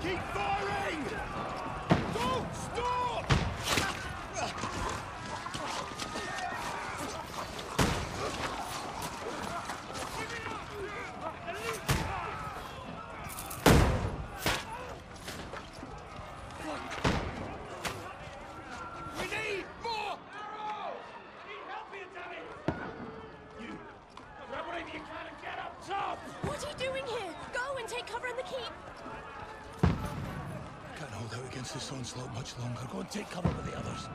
Keep firing! Don't stop! We need more arrows! We need help here, damn it! You grab whatever you can and get up top! What are you doing here? Go and take cover in the keep. Can't hold out against this onslaught much longer. Go and take cover with the others.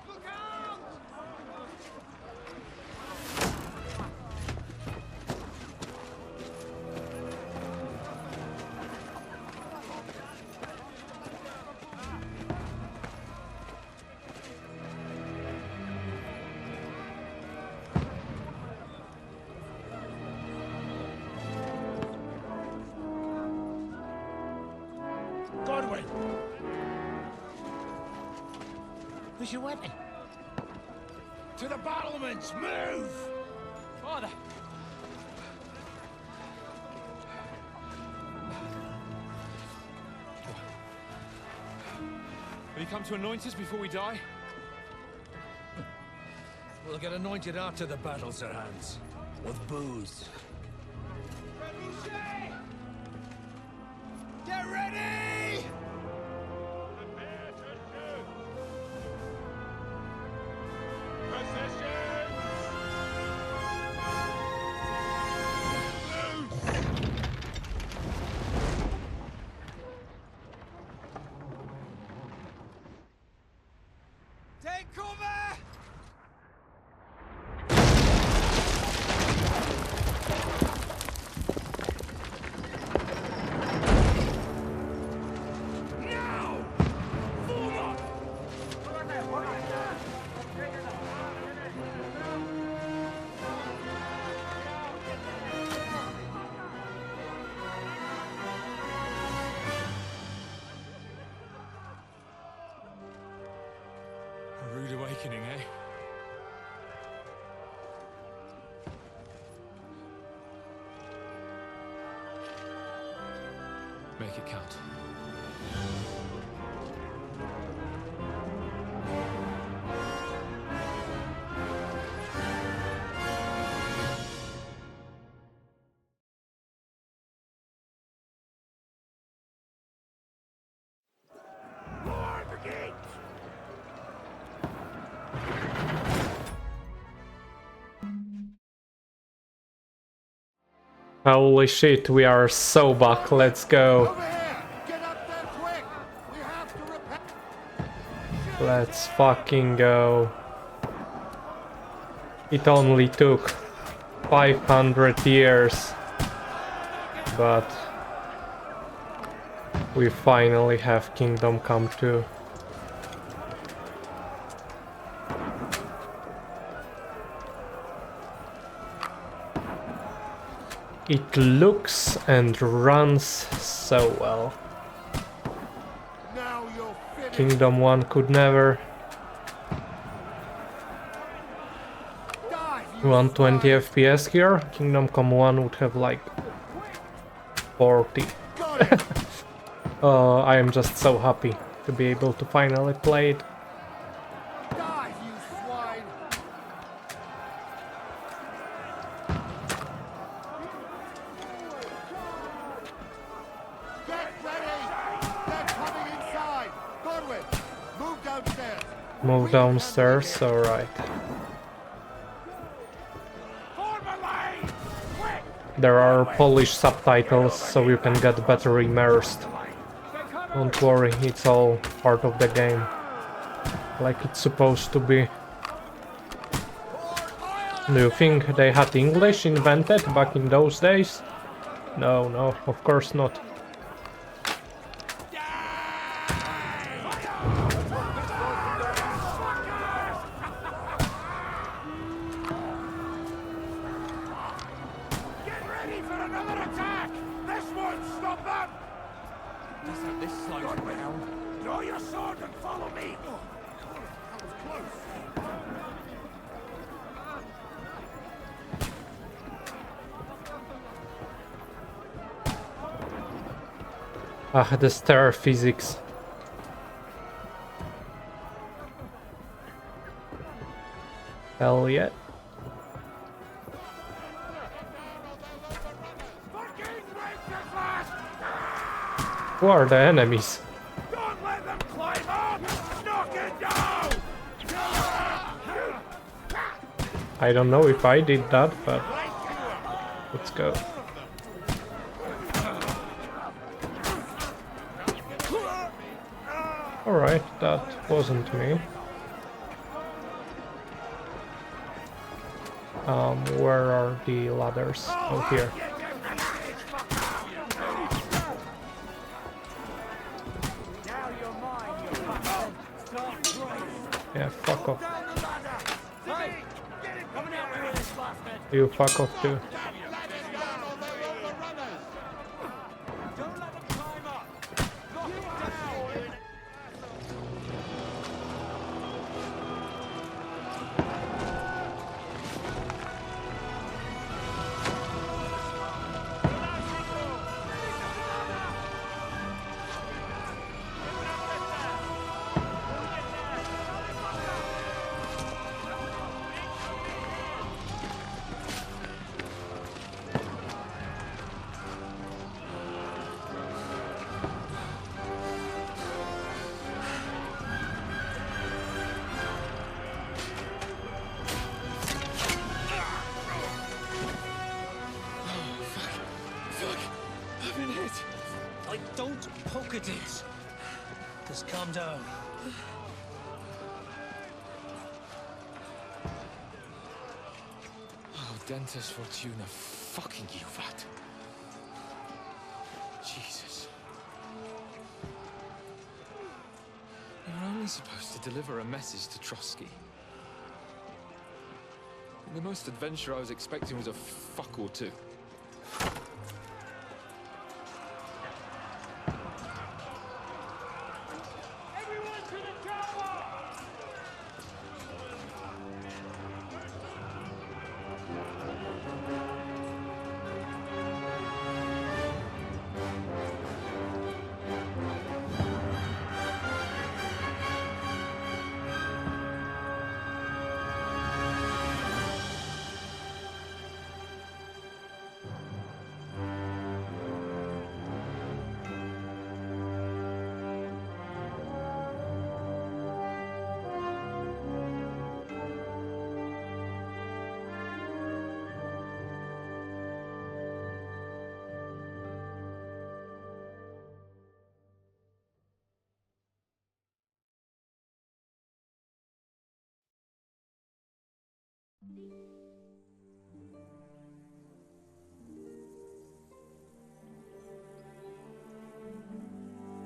Look out! Godwyn! Where's your weapon? To the battlements! Move! Father! Will you come to anoint us before we die? We'll get anointed after the battles are Hans. With booze. Get ready! Prepare to shoot! Positions! Loose! Take cover! Now! Form up! A rude awakening, eh? Make it count. More brigades! Holy shit, we are so back, let's go. Over here! Get up there quick! We have to repair... Let's fucking go. It only took 500 years, but we finally have Kingdom Come 2. It looks and runs so well. Now you're finished! Kingdom 1 could never. Dive, you 120 swine! FPS here. Kingdom Come 1 would have like 40. Got it! I am just so happy to be able to finally play it. Dive, you swine! Get ready! They're coming inside! Godwyn, move downstairs! Move downstairs, alright. Form a line! Quick! There are Polish subtitles, so you can get better immersed. Don't worry, it's all part of the game. Like it's supposed to be. Do you think they had English invented back in those days? No, no, of course not. Get ready for another attack! This won't stop them! Just hope this slows them down. Draw your sword and follow me! That was close! Ah, the stair physics. Hell yeah. Who are the enemies? Don't let them climb up! Knock it down! I don't know if I did that, but let's go. Alright, that wasn't me. Where are the ladders? Oh, here. Yeah, fuck off. You fuck off too. Don't poke at it. Just calm down. Oh, Dentes Fortuna, fucking you, Vat. Jesus. You're only supposed to deliver a message to Trotsky. And the most adventure I was expecting was a fuck or two.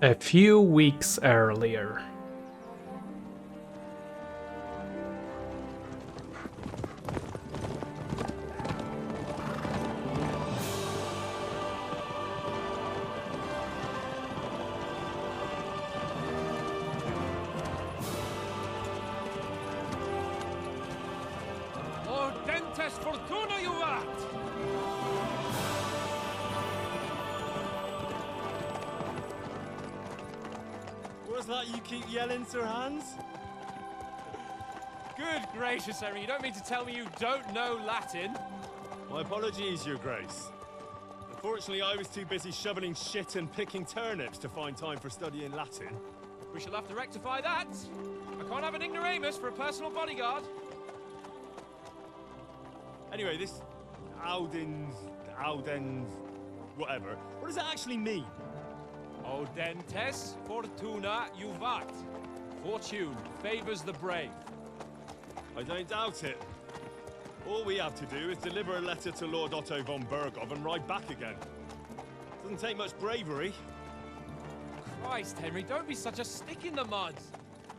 A few weeks earlier. Lord Dentes Fortuna, you vat! What's that you keep yelling, Sir Hans? Good gracious, Henry, you don't mean to tell me you don't know Latin? My apologies, Your Grace. Unfortunately, I was too busy shoveling shit and picking turnips to find time for studying Latin. We shall have to rectify that. I can't have an ignoramus for a personal bodyguard. Anyway, this Audens, whatever. What does that actually mean? Audentes Fortuna Juvat. Fortune favors the brave. I don't doubt it. All we have to do is deliver a letter to Lord Otto von Bergov and ride back again. Doesn't take much bravery. Christ, Henry, don't be such a stick in the mud.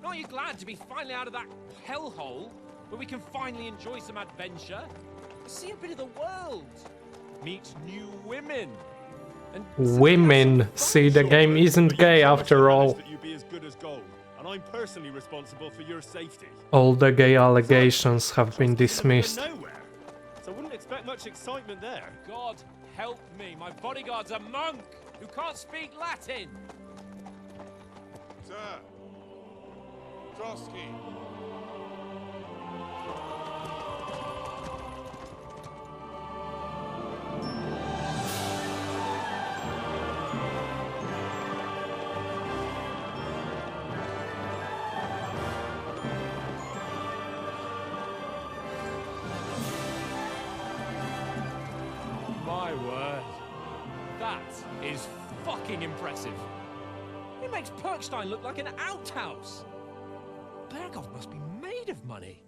Aren't you glad to be finally out of that hellhole where we can finally enjoy some adventure? See a bit of the world. Meet new women. And Women. See, the game isn't gay after all. That you be as good as gold, and I'm personally responsible for your safety. All the gay allegations have been dismissed. Nowhere, so I wouldn't expect much excitement there. God help me, my bodyguard's a monk. who can't speak Latin. Sir! Trotsky! My word. That is fucking impressive. It makes Perkstein look like an outhouse. Berghoff must be made of money.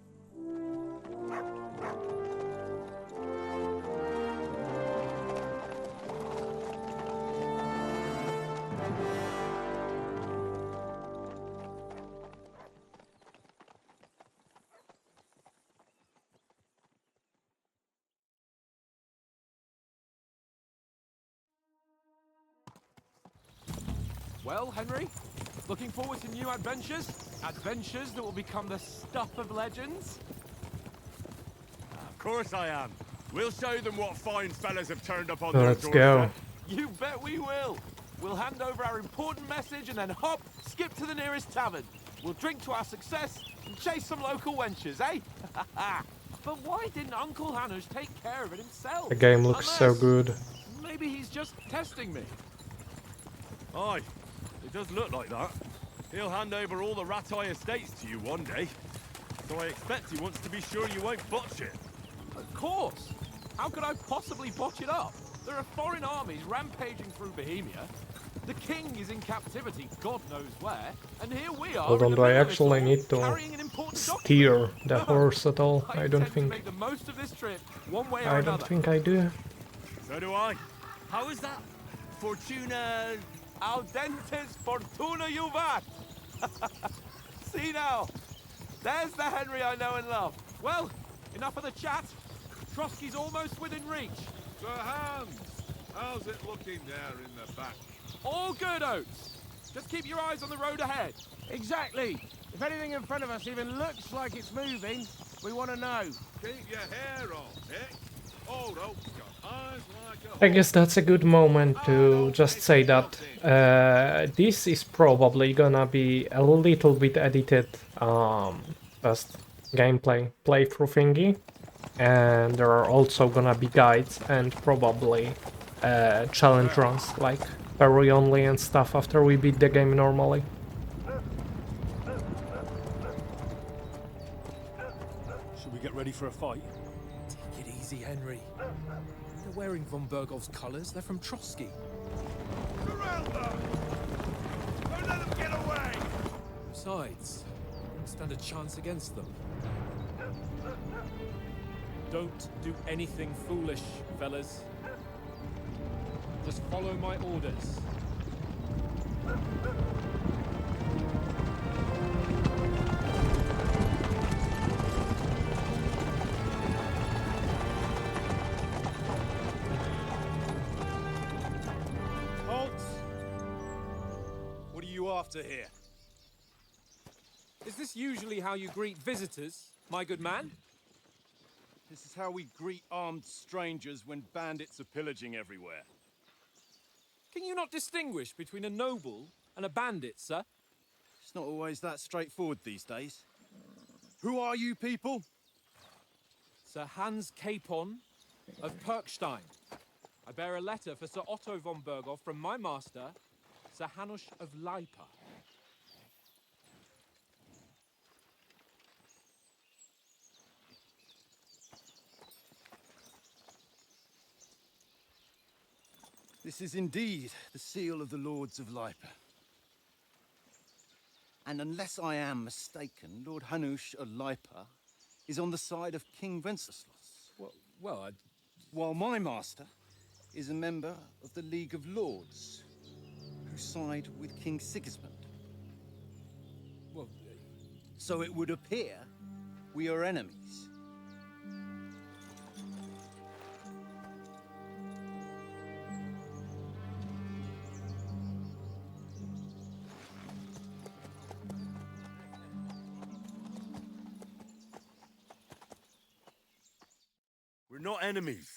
Well, Henry, looking forward to new adventures? Adventures that will become the stuff of legends? Of course I am. We'll show them what fine fellas have turned up on Let's their go. doorstep. You bet we will. We'll hand over our important message and then hop, skip to the nearest tavern. We'll drink to our success and chase some local wenches, eh? But why didn't Uncle Hanush take care of it himself? The game looks so Unless good. maybe he's just testing me. Aye, it does look like that. He'll hand over all the Ratai estates to you one day. So I expect he wants to be sure you won't botch it. Of course. How could I possibly botch it up? There are foreign armies rampaging through Bohemia. The king is in captivity, God knows where, and here we are. Hold in on, the do I middle of it actually all, need to carrying an important steer document. the horse at all? I don't intend to think. make the most of this trip, one way or I another. don't think I do. So do I. How is that? Fortuna... Audentes fortuna juvat. See now, there's the Henry I know and love. Well, enough of the chat. Trotsky's almost within reach. Sir Hans! How's it looking there in the back? All good, Oates. Just keep your eyes on the road ahead. Exactly. If anything in front of us even looks like it's moving, we want to know. Keep your hair on, Dick. Old Oak's got eyes like a I guess that's a good moment to just say that this is probably gonna be a little bit edited, just gameplay playthrough thingy, and there are also gonna be guides and probably challenge runs like parry only and stuff after we beat the game normally. Should we get ready for a fight? Take it easy, Henry. They're wearing von Bergoff's colours. They're from Trotsky. Surround them! Don't let them get away! Besides, we don't stand a chance against them. Don't do anything foolish, fellas. Just follow my orders. Halt! What are you after here? Is this usually how you greet visitors, my good man? This is how we greet armed strangers when bandits are pillaging everywhere. Can you not distinguish between a noble and a bandit, sir? It's not always that straightforward these days. Who are you people? Sir Hans Capon of Perkstein. I bear a letter for Sir Otto von Bergoff from my master, Sir Hanush of Lipa. This is indeed the seal of the Lords of Lipa. And unless I am mistaken, Lord Hanush of Lipa is on the side of King Wenceslas. Well, While my master is a member of the League of Lords, who side with King Sigismund. So it would appear we are enemies. We're not enemies.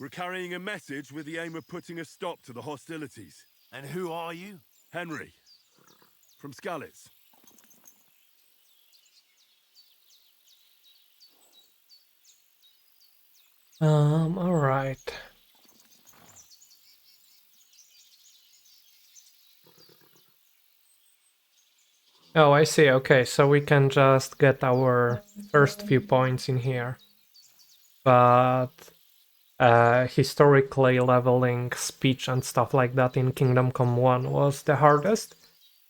We're carrying a message with the aim of putting a stop to the hostilities. And who are you? Henry, from Skalitz. Alright. Oh, I see. Okay, so we can just get our first few points in here. But historically leveling speech and stuff like that in Kingdom Come 1 was the hardest.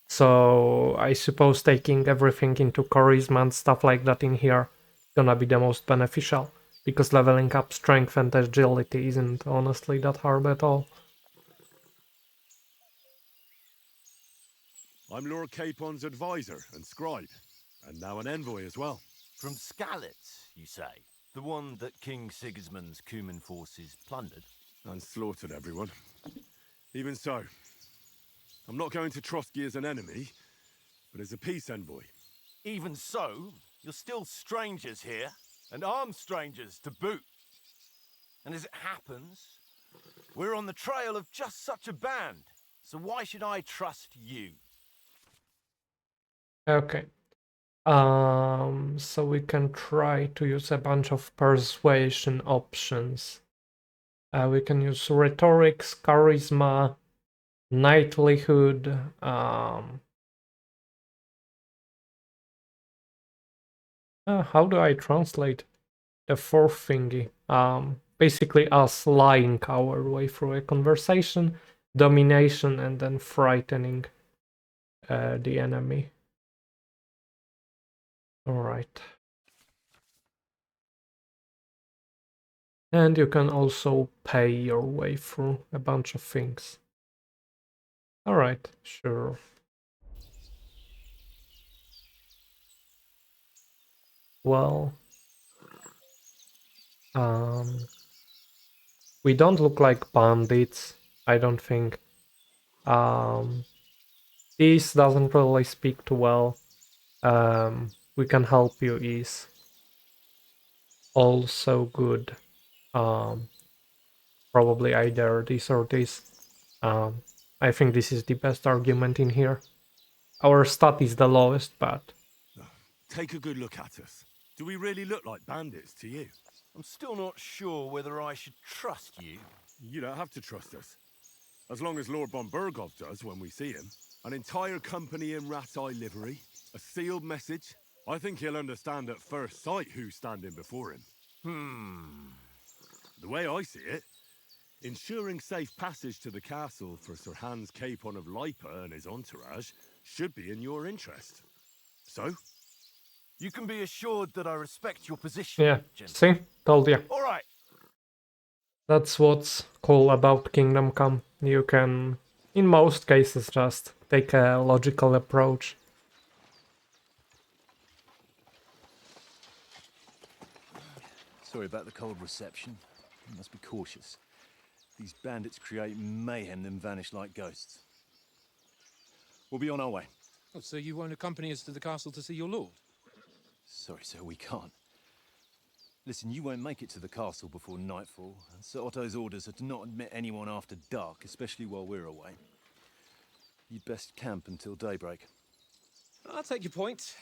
So I suppose taking everything into charisma and stuff like that in here is gonna be the most beneficial. Because leveling up strength and agility isn't honestly that hard at all. I'm Lord Capon's advisor and scribe, and now an envoy as well. From Skalitz, you say? The one that King Sigismund's Cuman forces plundered? And slaughtered everyone. Even so, I'm not going to Trotsky as an enemy, but as a peace envoy. Even so, you're still strangers here, and armed strangers to boot. And as it happens, we're on the trail of just such a band, so why should I trust you? Okay. So we can try to use a bunch of persuasion options. We can use rhetorics, charisma, knightlyhood. How do I translate the fourth thingy? Basically us lying our way through a conversation, domination, and then frightening the enemy. Alright. And you can also pay your way through a bunch of things. Alright, sure. Well, we don't look like bandits, I don't think. This doesn't really speak too well. We can help you is also good. Probably either this or this. I think this is the best argument in here. Our stat is the lowest, but... Take a good look at us. Do we really look like bandits to you? I'm still not sure whether I should trust you. You don't have to trust us. As long as Lord von Burgov does when we see him. An entire company in rat-eye livery. A sealed message. I think he'll understand at first sight who's standing before him. The way I see it, ensuring safe passage to the castle for Sir Hans Capon of Lipa and his entourage should be in your interest. So? You can be assured that I respect your position. Yeah, gentlemen. see? Told ya. All right. That's what's cool about Kingdom Come. You can, in most cases, just take a logical approach. Sorry about the cold reception. You must be cautious. These bandits create mayhem, then vanish like ghosts. We'll be on our way. Oh, so you won't accompany us to the castle to see your lord? Sorry, sir, we can't. Listen, you won't make it to the castle before nightfall, and Sir Otto's orders are to not admit anyone after dark, especially while we're away. You'd best camp until daybreak. I'll take your point.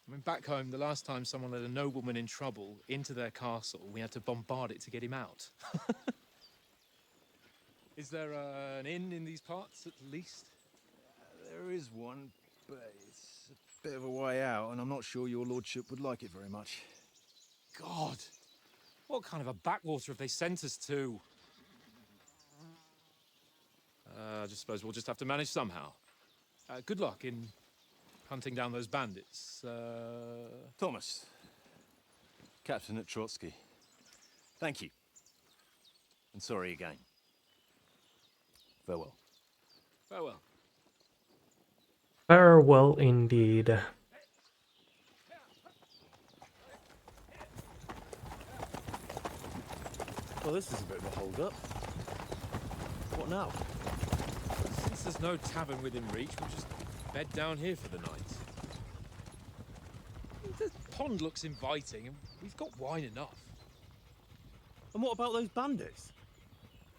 I mean, back home, the last time someone let a nobleman in trouble into their castle, we had to bombard it to get him out. Is there an inn in these parts, at least? There is one, but it's a bit of a way out, and I'm not sure your lordship would like it very much. God! What kind of a backwater have they sent us to? I just suppose we'll just have to manage somehow. Good luck in hunting down those bandits. Thomas, Captain at Trotsky. Thank you. And sorry again. Farewell. Farewell. Farewell indeed. Well, this is a bit of a hold-up. What now? Since there's no tavern within reach, we'll just bed down here for the night. The pond looks inviting, and we've got wine enough. And what about those bandits?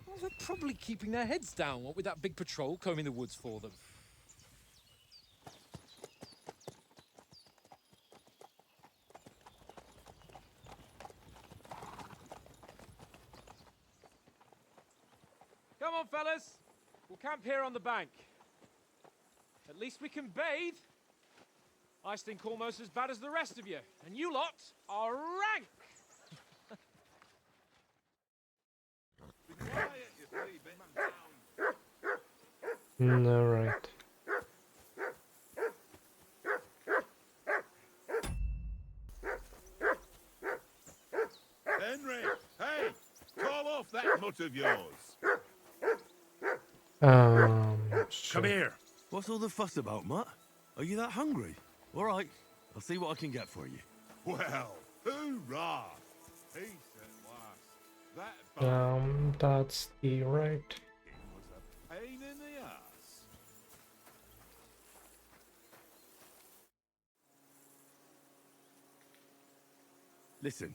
Well, they're probably keeping their heads down, what with that big patrol combing the woods for them. Come on, fellas. We'll camp here on the bank. At least we can bathe. I stink almost as bad as the rest of you, and you lot are rank. Alright. Henry, hey, call off that mutt of yours. Sure. Come here. What's all the fuss about, Mutt? Are you that hungry? All right, I'll see what I can get for you. Well, hoorah! Peace at last. That That's the right. it was a pain in the ass. Listen,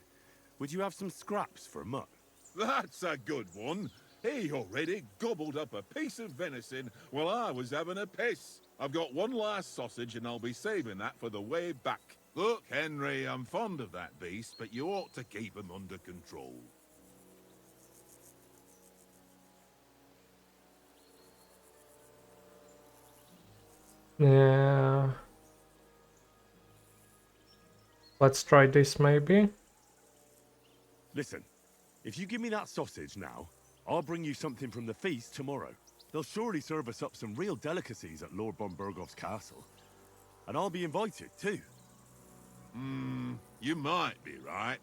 would you have some scraps for Mutt? That's a good one. He already gobbled up a piece of venison while I was having a piss. I've got one last sausage and I'll be saving that for the way back. Look, Henry, I'm fond of that beast, but you ought to keep him under control. Yeah. Let's try this maybe. Listen, if you give me that sausage now, I'll bring you something from the feast tomorrow. They'll surely serve us up some real delicacies at Lord von Bergov's castle. And I'll be invited, too. You might be right.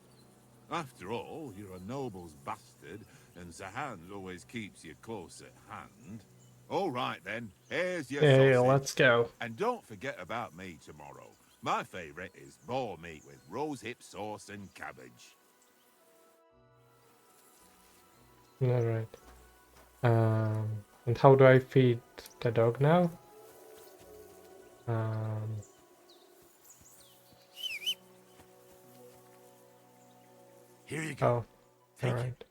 After all, you're a noble's bastard, and Sir Hans always keeps you close at hand. All right, then. Here's your Hey, sausage. let's go. And don't forget about me tomorrow. My favourite is boar meat with rosehip sauce and cabbage. Alright. And how do I feed the dog now? Here you go. Oh, alright.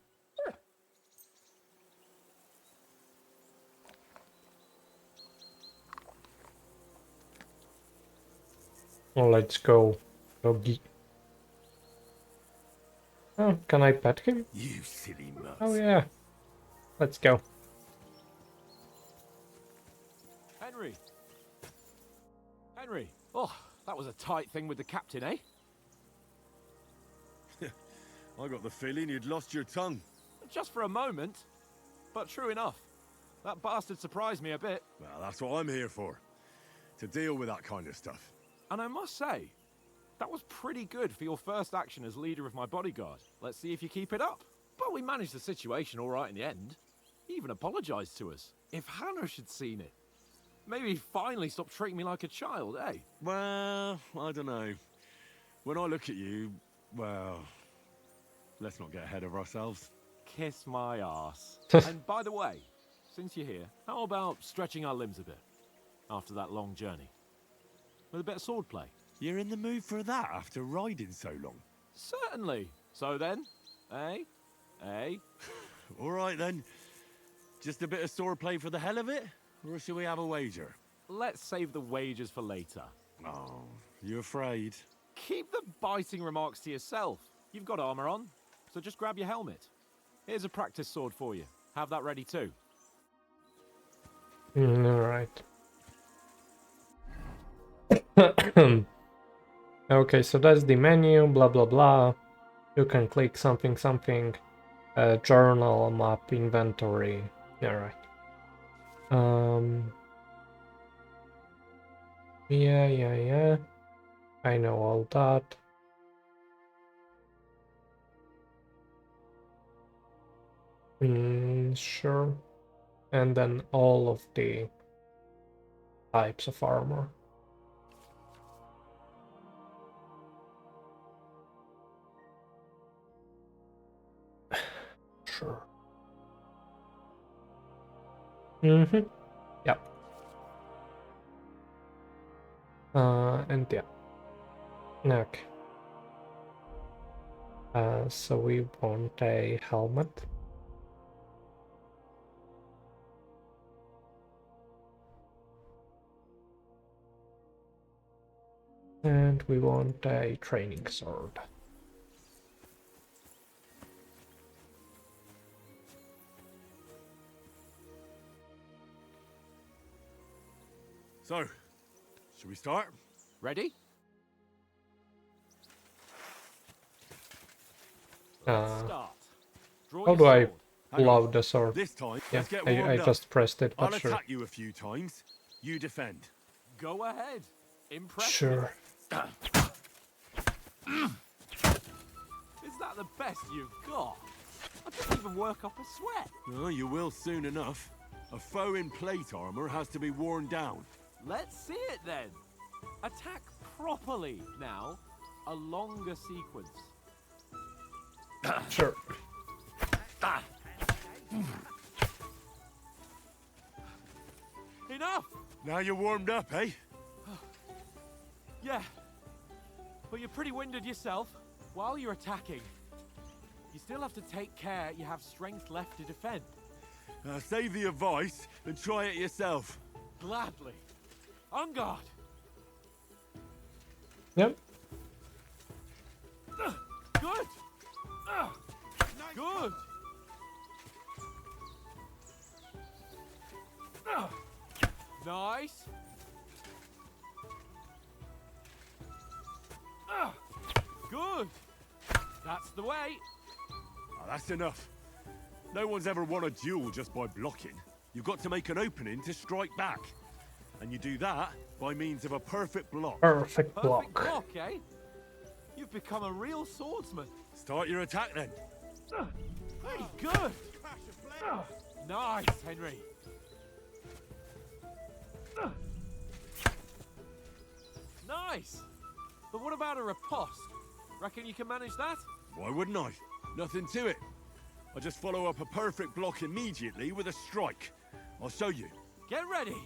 Well, let's go, doggy. Oh, can I pet him? You silly nuts. Oh yeah. Let's go. Henry. Henry. Oh, that was a tight thing with the captain, eh? I got the feeling you'd lost your tongue. Just for a moment. But true enough. That bastard surprised me a bit. Well, that's what I'm here for. To deal with that kind of stuff. And I must say, that was pretty good for your first action as leader of my bodyguard. Let's see if you keep it up. But we managed the situation all right in the end. He even apologized to us. If Hanosh had seen it, maybe he'd finally stop treating me like a child, eh? Well, I don't know. When I look at you, well, let's not get ahead of ourselves. Kiss my arse. And by the way, since you're here, how about stretching our limbs a bit after that long journey? With a bit of swordplay. You're in the mood for that after riding so long? Certainly. So then, eh? Eh? All right then. Just a bit of swordplay for the hell of it? Or shall we have a wager? Let's save the wagers for later. Oh, you afraid? Keep the biting remarks to yourself. You've got armor on, so just grab your helmet. Here's a practice sword for you. Have that ready too. Alright. Okay, so that's the menu, blah blah blah. You can click something something, journal, map, inventory. Alright. Yeah. I know all that. Sure. And then all of the types of armor. Sure. Yep. And yeah. Okay. So we want a helmet. And we want a training sword. So, should we start? Ready? How Draw do your I sword. load the sword? This time, Yeah, let's get I warmed up. just pressed it, I'll but sure. attack you a few times. You defend. Go ahead. Impressive. Sure. Is that the best you've got? I didn't even work up a sweat. Oh, you will soon enough. A foe in plate armor has to be worn down. Let's see it then. Attack properly now. A longer sequence. Sure. Enough! Now you're warmed up, eh? Yeah. But you're pretty winded yourself. While you're attacking, you still have to take care you have strength left to defend. Save the advice and try it yourself. Gladly. On guard. Yep. Good. Good. Nice. Good. That's the way. Oh, that's enough. No one's ever won a duel just by blocking. You've got to make an opening to strike back. And you do that by means of a perfect block. Perfect block. Perfect block, eh? You've become a real swordsman. Start your attack then. Very good. Nice, Henry. Nice. But what about a riposte? Reckon you can manage that? Why wouldn't I? Nothing to it. I just follow up a perfect block immediately with a strike. I'll show you. Get ready.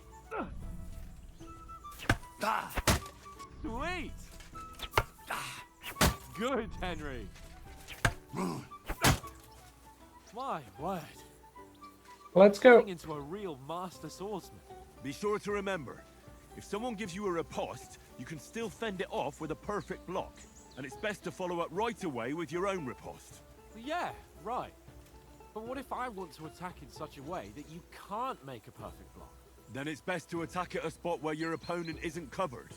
Sweet. Good, Henry. My word. Let's go. Turning into a real master swordsman. Be sure to remember, if someone gives you a riposte, you can still fend it off with a perfect block. And it's best to follow up right away with your own riposte. Yeah, right. But what if I want to attack in such a way that you can't make a perfect block? Then it's best to attack at a spot where your opponent isn't covered.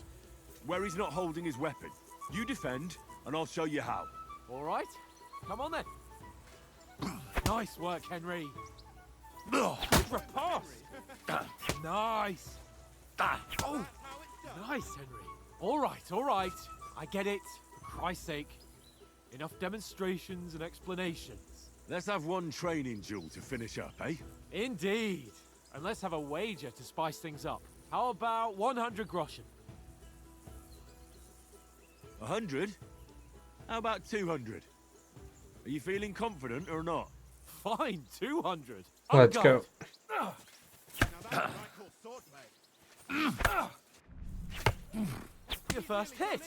Where he's not holding his weapon. You defend, and I'll show you how. All right. Come on then. Nice work, Henry. Good riposte. Nice. Oh, nice, Henry. All right. I get it. For Christ's sake. Enough demonstrations and explanations. Let's have one training duel to finish up, eh? Indeed. And let's have a wager to spice things up. How about 100 groschen? 100? How about 200? Are you feeling confident or not? Fine, 200. Let's go. Your first hit.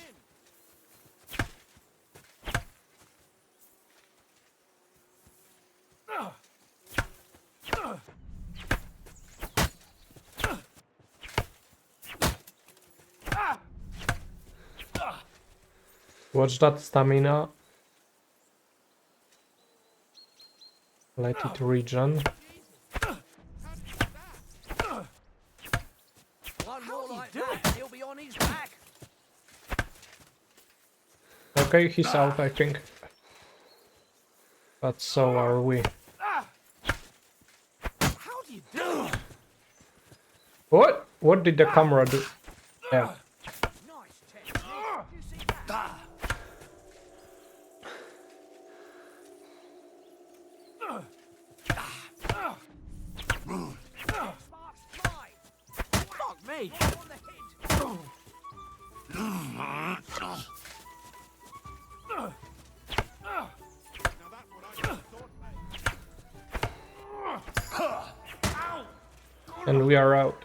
Watch that stamina. Let it regen. One more like that, he'll be on his back. Okay, he's out, I think. But so are we. How do you do it? What? What did the camera do? Yeah. Nice technique. You see that? Sparks fly. Fuck me. On the head. And we are out.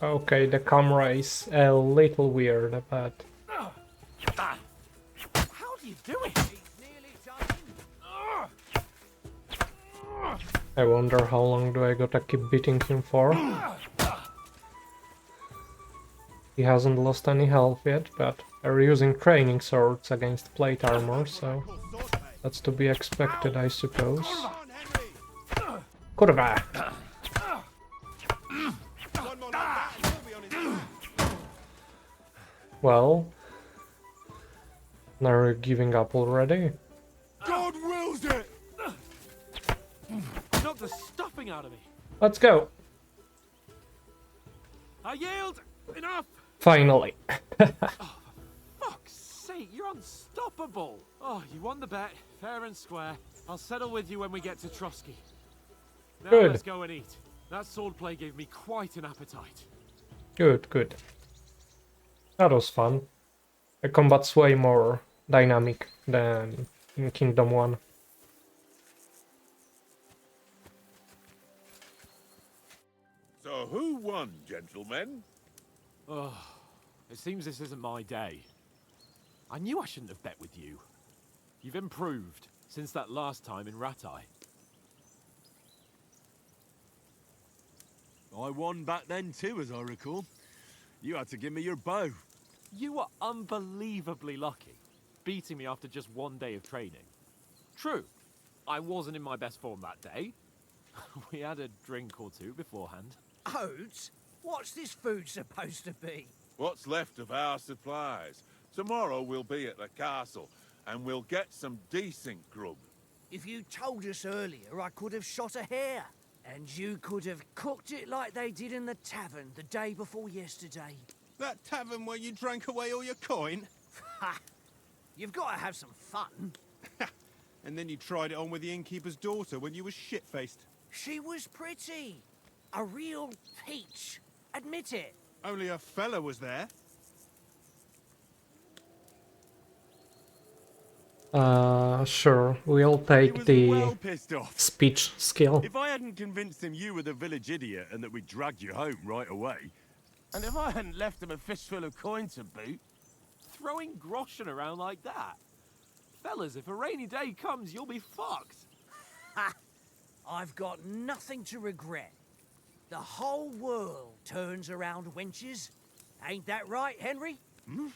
Okay, the camera is a little weird, but... How do you do it? I wonder how long do I gotta keep beating him for. He hasn't lost any health yet, but they're using training swords against plate armor, so that's to be expected, I suppose. Kurwa! Well, now you're giving up already? God wills it! Knock the stuffing out of me. Let's go! I yield. Enough. Finally! Fuck's sake, you're unstoppable. Oh, you won the bet, fair and square. I'll settle with you when we get to Trotsky. Now Good. Let's go and eat. That swordplay gave me quite an appetite. Good, good. That was fun. The combat's way more dynamic than in Kingdom 1. So who won, gentlemen? Oh, it seems this isn't my day. I knew I shouldn't have bet with you. You've improved since that last time in Ratai. I won back then too, as I recall. You had to give me your bow. You were unbelievably lucky, beating me after just one day of training. True, I wasn't in my best form that day. We had a drink or two beforehand. Oats? What's this food supposed to be? What's left of our supplies. Tomorrow we'll be at the castle, and we'll get some decent grub. If you told us earlier, I could have shot a hare. And you could have cooked it like they did in the tavern the day before yesterday. That tavern where you drank away all your coin? Ha! You've got to have some fun. And then you tried it on with the innkeeper's daughter when you were shit-faced. She was pretty. A real peach. Admit it. Only a fella was there. Sure, we'll take the well pissed off. speech skill. If I hadn't convinced him you were the village idiot and that we dragged you home right away... And if I hadn't left him a fistful of coin to boot... Throwing groschen around like that? Fellas, if a rainy day comes, you'll be fucked. Ha! I've got nothing to regret. The whole world turns around wenches. Ain't that right, Henry? Hmm?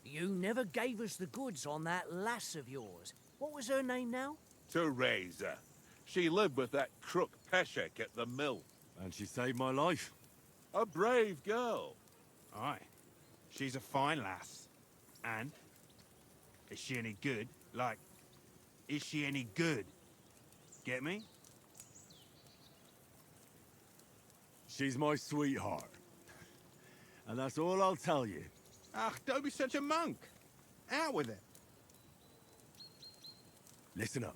You never gave us the goods on that lass of yours. What was her name now? Teresa. She lived with that crook Peshek at the mill. And she saved my life. A brave girl. Aye. She's a fine lass. And? Is she any good? Like, is she any good? Get me? She's my sweetheart. And that's all I'll tell you. Ah, don't be such a monk. Out with it. Listen up.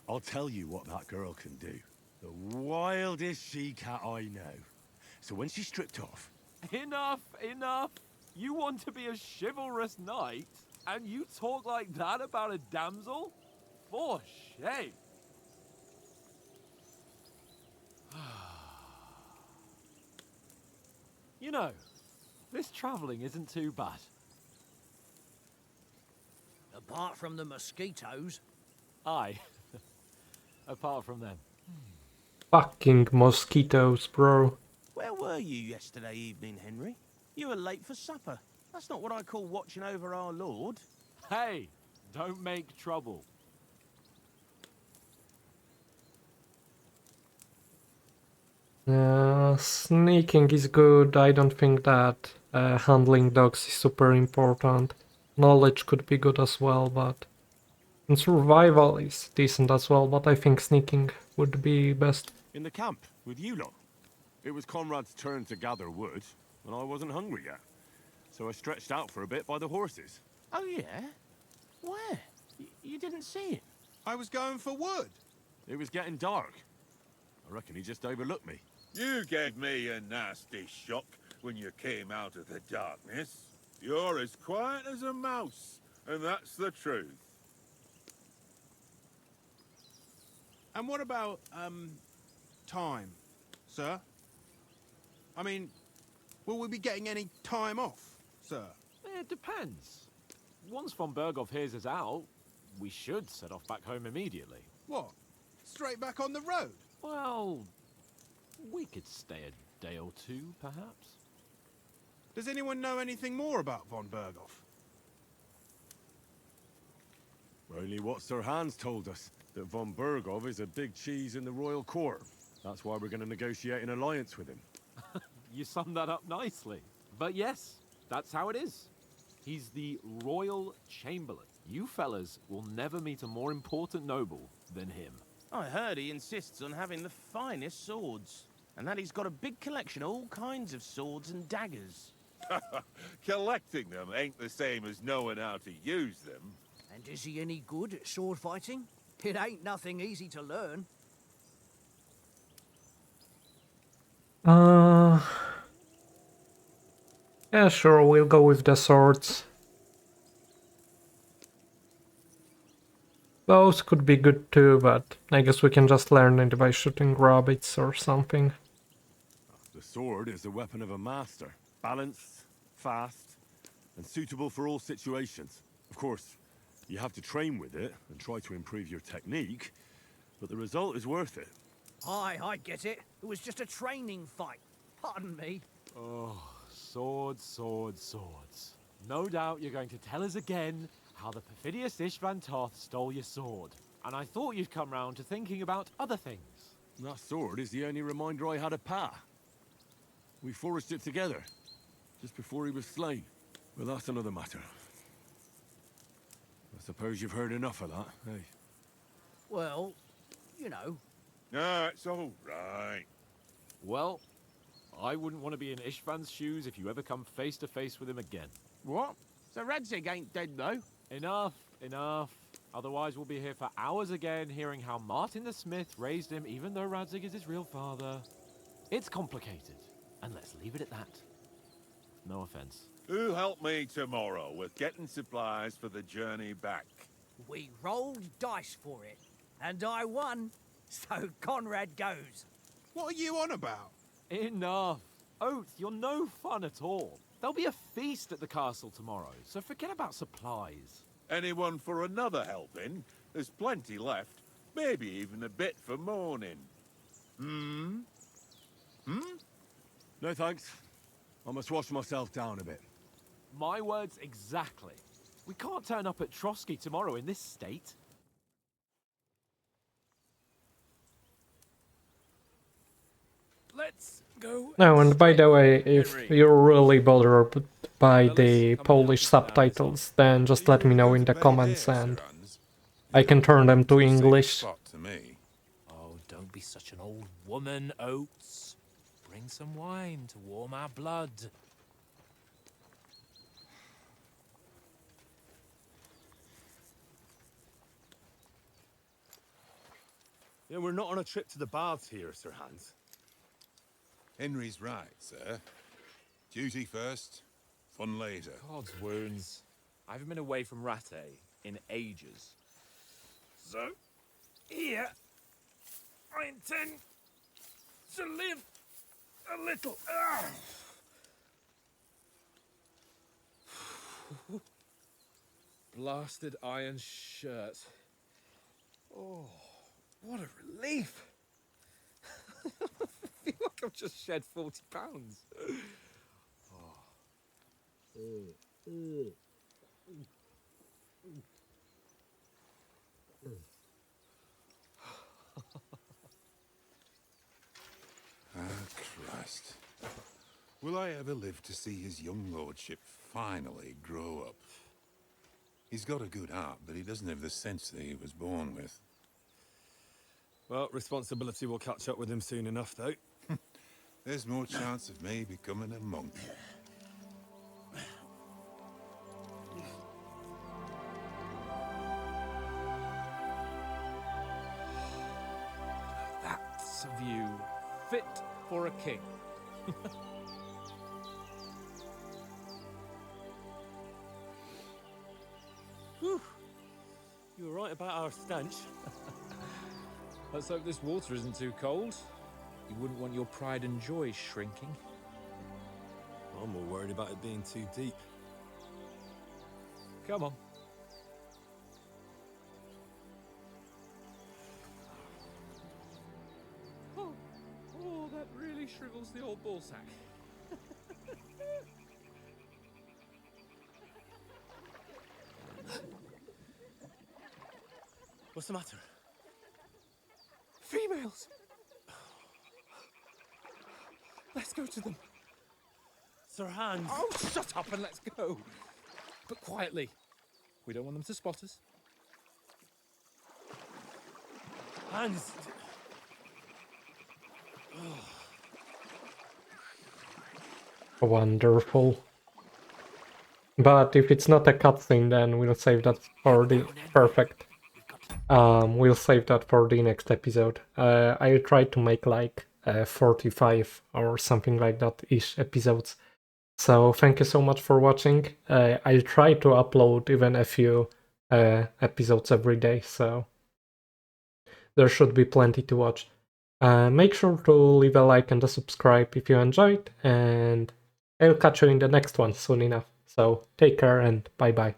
I'll tell you what that girl can do. The wildest she-cat I know. So when she's stripped off... Enough, enough. You want to be a chivalrous knight, and you talk like that about a damsel? For shame. You know, this travelling isn't too bad. Apart from the mosquitoes. Aye. Apart from them. Fucking mosquitoes, bro. Where were you yesterday evening, Henry? You were late for supper. That's not what I call watching over our Lord. Hey, don't make trouble. Sneaking is good. I don't think that handling dogs is super important. Knowledge could be good as well, but... And survival is decent as well, but I think sneaking would be best. In the camp, with you lot. It was Conrad's turn to gather wood, and I wasn't hungry yet. So I stretched out for a bit by the horses. Oh, yeah? Where? You didn't see him? I was going for wood. It was getting dark. I reckon he just overlooked me. You gave me a nasty shock when you came out of the darkness. You're as quiet as a mouse, and that's the truth. And what about, time, sir? I mean, Will we be getting any time off, sir? It depends. Once von Berghoff hears us out, we should set off back home immediately. What? Straight back on the road? Well, we could stay a day or two, perhaps. Does anyone know anything more about von Berghoff? Only what Sir Hans told us, that von Berghoff is a big cheese in the royal court. That's why we're going to negotiate an alliance with him. You summed that up nicely. But yes, that's how it is. He's the Royal Chamberlain. You fellas will never meet a more important noble than him. I heard he insists on having the finest swords, and that he's got a big collection of all kinds of swords and daggers. Collecting them ain't the same as knowing how to use them. And is he any good at sword fighting? It ain't nothing easy to learn. Yeah, sure, we'll go with the swords. Those could be good too, but I guess we can just learn it by shooting rabbits or something. The sword is the weapon of a master. Balanced, fast, and suitable for all situations. Of course, you have to train with it and try to improve your technique, but the result is worth it. Aye, I get it. It was just a training fight. Pardon me. Oh, swords, swords, swords. No doubt you're going to tell us again how the perfidious Ishvan Toth stole your sword. And I thought you'd come round to thinking about other things. That sword is the only reminder I had of Pa. We forged it together, just before he was slain. But that's another matter. I suppose you've heard enough of that, eh? Well, you know. No, it's all right. Well, I wouldn't want to be in Ishvan's shoes if you ever come face to face with him again. What? So Radzig ain't dead, though? Enough, enough. Otherwise we'll be here for hours again hearing how Martin the Smith raised him even though Radzig is his real father. It's complicated, and let's leave it at that. No offense. Who help me tomorrow with getting supplies for the journey back? We rolled dice for it, and I won, so Conrad goes. What are you on about? Enough. Oath, you're no fun at all. There'll be a feast at the castle tomorrow, so forget about supplies. Anyone for another helping? There's plenty left. Maybe even a bit for morning. Hmm? No thanks. I must wash myself down a bit. My words exactly. We can't turn up at Trotsky tomorrow in this state. Let's go. No, and by the way, if you're really bothered by the Polish subtitles, then just let me know in the comments and I can turn them to English. Oh, don't be such an old woman, Oates. Bring some wine to warm our blood. Yeah, we're not on a trip to the baths here, Sir Hans. Henry's right, sir. Duty first, fun later. God's wounds. I haven't been away from Rattay in ages. So, here, I intend to live a little. Blasted iron shirt. Oh, what a relief. I feel like I've just shed 40 pounds. Ah, Christ. Will I ever live to see his young lordship finally grow up? He's got a good heart, but he doesn't have the sense that he was born with. Well, responsibility will catch up with him soon enough, though. There's more chance of me becoming a monk. That's a view fit for a king. Whew. You were right about our stench. Let's hope this water isn't too cold. You wouldn't want your pride and joy shrinking. I'm more worried about it being too deep. Come on. Oh, that really shrivels the old ball sack. What's the matter? Females! Let's go to them. Sir Hans. Oh, shut up and let's go. But quietly. We don't want them to spot us. Hans. Wonderful. But if it's not a cutscene, then we'll save that for the... Perfect. We'll save that for the next episode. I'll try to make like 45 or something like that ish episodes. So thank you so much for watching. I'll try to upload even a few episodes every day, so there should be plenty to watch. Make sure to leave a like and a subscribe if you enjoyed, and I'll catch you in the next one soon enough. So take care and bye bye.